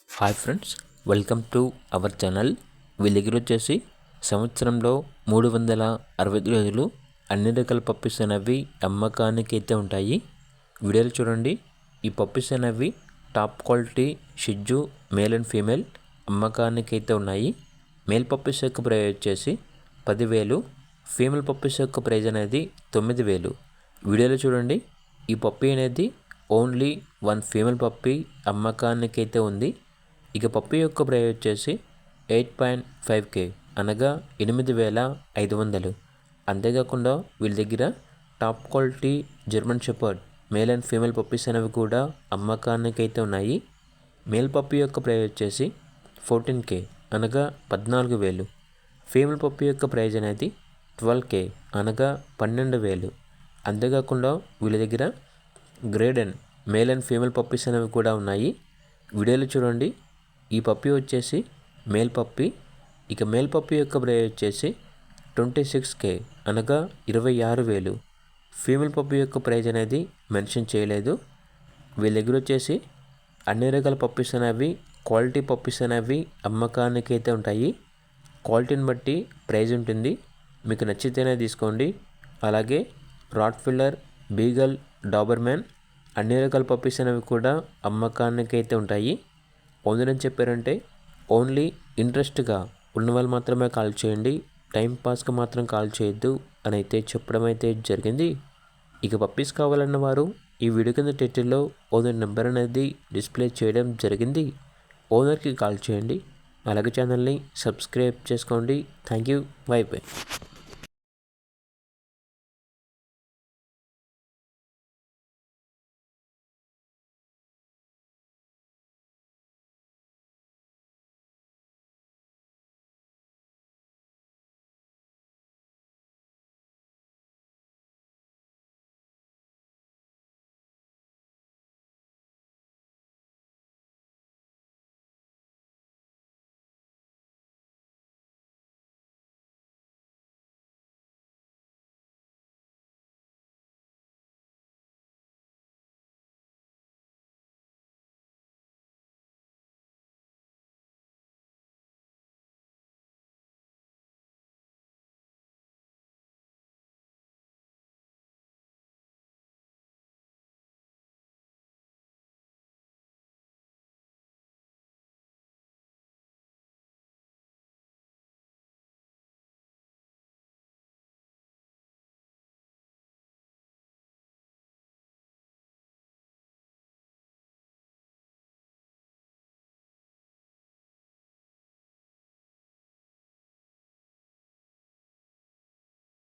Hi friends, welcome to our channel. వీళ్ళ దగ్గర వచ్చేసి సంవత్సరంలో 365 రోజులు అన్ని రకాల పప్పీస్ అనేవి అమ్మకానికి అయితే ఉంటాయి. వీడియోలు చూడండి. ఈ పప్పీస్ అనేవి టాప్ క్వాలిటీ షిజ్జు మేల్ అండ్ ఫీమేల్ అమ్మకానికి అయితే ఉన్నాయి. మేల్ పప్పీస్ యొక్క ప్రైస్ వచ్చేసి 10,000, ఫీమేల్ పప్పీస్ యొక్క ప్రైజ్ అనేది 9,000. వీడియోలో చూడండి. ఈ పప్పీ అనేది ఓన్లీ 1 ఫీమేల్ పప్పీ అమ్మకానికి అయితే ఉంది. ఇక పప్పీ యొక్క ప్రైస్ వచ్చేసి 8.5K అనగా 8,500. అంతేకాకుండా వీళ్ళ దగ్గర top quality German shepherd male and female puppies అనేవి కూడా అమ్మకానికి అయితే ఉన్నాయి. మేల్ పప్పీ యొక్క ప్రైస్ వచ్చేసి 14K అనగా 14,000. ఫీమేల్ పప్పీ యొక్క ప్రైజ్ అనేది 12K అనగా 12,000. అంతేకాకుండా వీళ్ళ దగ్గర గ్రేడెన్ మేల్ అండ్ ఫీమేల్ పప్పీస్ అనేవి కూడా ఉన్నాయి. వీడియోలో చూడండి. ఈ పప్పీ వచ్చేసి మేల్ పప్పీ. ఇక మేల్ పప్పీ యొక్క ప్రైస్ వచ్చేసి 26K అనగా 26,000. ఫీమేల్ పప్పీ యొక్క ప్రైజ్ అనేది మెన్షన్ చేయలేదు. వీళ్ళ దగ్గర వచ్చేసి అన్ని రకాల పప్పీస్ అనేవి క్వాలిటీ పప్పీస్ అనేవి అమ్మకానికి అయితే ఉంటాయి. క్వాలిటీని బట్టి ప్రైజ్ ఉంటుంది. మీకు నచ్చితేనే తీసుకోండి. అలాగే రాట్ఫిల్లర్, బీగల్, డాబర్మ్యాన్ అన్ని రకాల పప్పీస్ అనేవి కూడా అమ్మకానికి అయితే ఉంటాయి. ఓనర్ చెప్పారంటే ఓన్లీ ఇంట్రెస్ట్గా ఉన్న వాళ్ళు మాత్రమే కాల్ చేయండి, టైంపాస్కి మాత్రం కాల్ చేయొద్దు అని అయితే చెప్పడం అయితే జరిగింది. ఇక పప్పీస్ కావాలన్న వారు ఈ వీడియో కింద టైటిల్లో ఓనర్ నెంబర్ అనేది డిస్ప్లే చేయడం జరిగింది. ఓనర్కి కాల్ చేయండి. అలాగే ఛానల్ని సబ్స్క్రైబ్ చేసుకోండి. Thank you. By by.